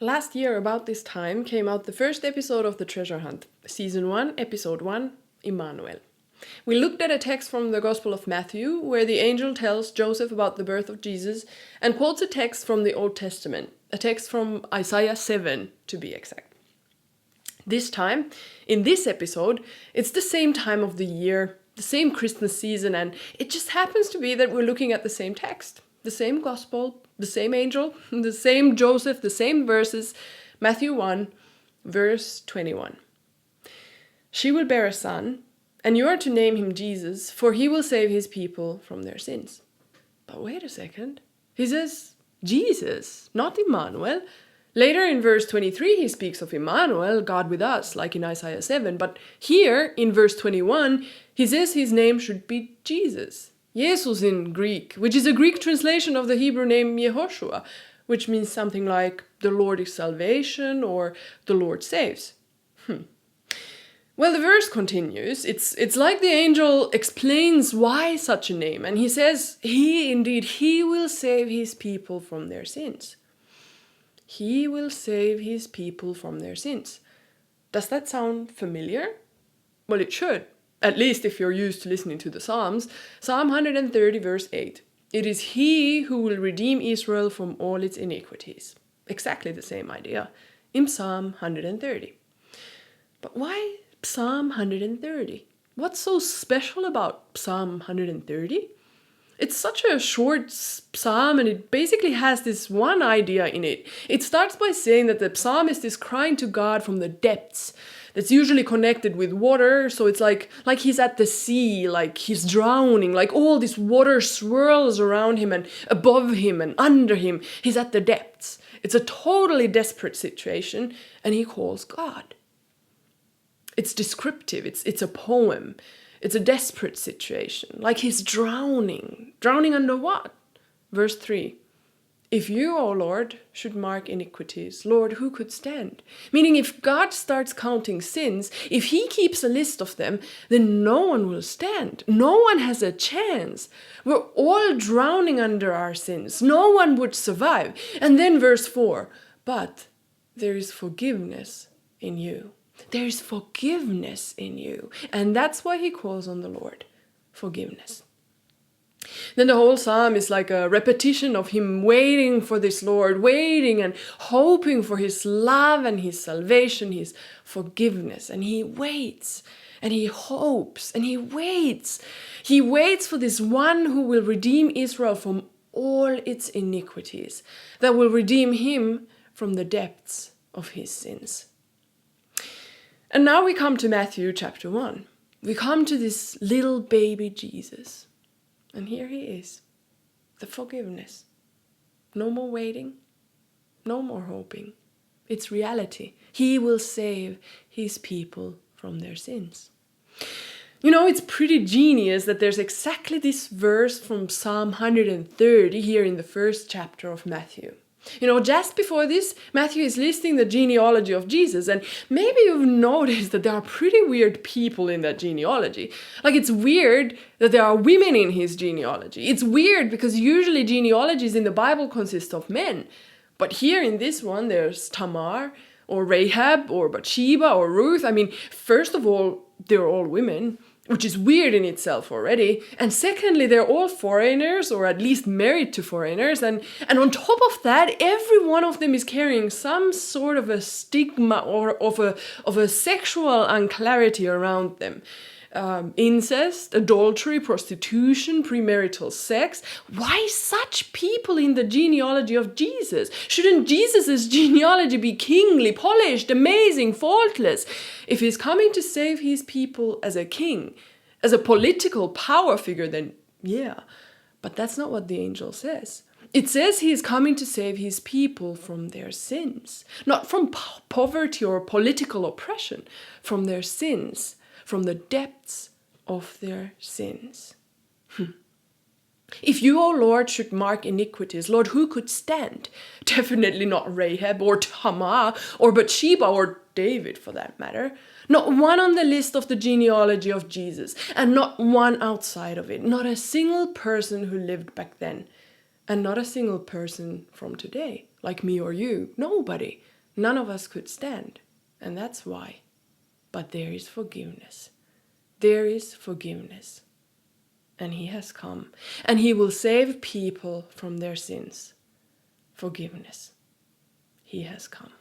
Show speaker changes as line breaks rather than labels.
Last year, about this time, came out the first episode of The Treasure Hunt, Season 1, Episode 1, Emmanuel. We looked at a text from the Gospel of Matthew, where the angel tells Joseph about the birth of Jesus, and quotes a text from the Old Testament, a text from Isaiah 7, to be exact. This time, in this episode, it's the same time of the year, the same Christmas season, and it just happens to be that we're looking at the same text, the same Gospel, the same angel, the same Joseph, the same verses, Matthew 1, verse 21. She will bear a son, and you are to name him Jesus, for he will save his people from their sins. But wait a second. He says Jesus, not Emmanuel. Later in verse 23, he speaks of Emmanuel, God with us, like in Isaiah 7. But here, in verse 21, he says his name should be Jesus. Jesus in Greek, which is a Greek translation of the Hebrew name Yehoshua, which means something like the Lord is salvation or the Lord saves. Well, the verse continues. It's like the angel explains why such a name, and he says, he will save his people from their sins. He will save his people from their sins. Does that sound familiar? Well, it should, at least if you're used to listening to the Psalms. Psalm 130, verse 8. It is he who will redeem Israel from all its iniquities. Exactly the same idea in Psalm 130. But why Psalm 130? What's so special about Psalm 130? It's such a short psalm, and it basically has this one idea in it. It starts by saying that the psalmist is crying to God from the depths. That's usually connected with water, so it's like he's at the sea, like he's drowning, like all this water swirls around him and above him and under him. He's at the depths. It's a totally desperate situation, and he calls God. It's descriptive, it's a poem. It's a desperate situation, like he's drowning. Drowning under what? Verse 3. If you, O Lord, should mark iniquities, Lord, who could stand? Meaning if God starts counting sins, if he keeps a list of them, then no one will stand. No one has a chance. We're all drowning under our sins. No one would survive. And then verse 4. But there is forgiveness in you. There is forgiveness in you. And that's why he calls on the Lord. Forgiveness. Then the whole psalm is like a repetition of him waiting for this Lord, waiting and hoping for his love and his salvation, his forgiveness. And he waits and he hopes and he waits. He waits for this one who will redeem Israel from all its iniquities, that will redeem him from the depths of his sins. And now we come to Matthew chapter 1. We come to this little baby Jesus. And here he is. The forgiveness. No more waiting. No more hoping. It's reality. He will save his people from their sins. You know, it's pretty genius that there's exactly this verse from Psalm 130 here in the first chapter of Matthew. You know, just before this, Matthew is listing the genealogy of Jesus, and maybe you've noticed that there are pretty weird people in that genealogy. Like, it's weird that there are women in his genealogy. It's weird because usually genealogies in the Bible consist of men. But here in this one, there's Tamar, or Rahab, or Bathsheba, or Ruth. I mean, first of all, they're all women, which is weird in itself already. And secondly, they're all foreigners, or at least married to foreigners. And on top of that, every one of them is carrying some sort of a stigma or of a sexual unclarity around them. Incest, adultery, prostitution, premarital sex. Why such people in the genealogy of Jesus? Shouldn't Jesus' genealogy be kingly, polished, amazing, faultless? If he's coming to save his people as a king, as a political power figure, then yeah. But that's not what the angel says. It says he is coming to save his people from their sins. Not from poverty or political oppression, from their sins. From the depths of their sins. If you, O Lord, should mark iniquities, Lord, who could stand? Definitely not Rahab or Tamar or Bathsheba or David, for that matter. Not one on the list of the genealogy of Jesus, and not one outside of it. Not a single person who lived back then. And not a single person from today, like me or you, nobody, none of us could stand. And that's why. But there is forgiveness. There is forgiveness. And he has come. And he will save people from their sins. Forgiveness. He has come.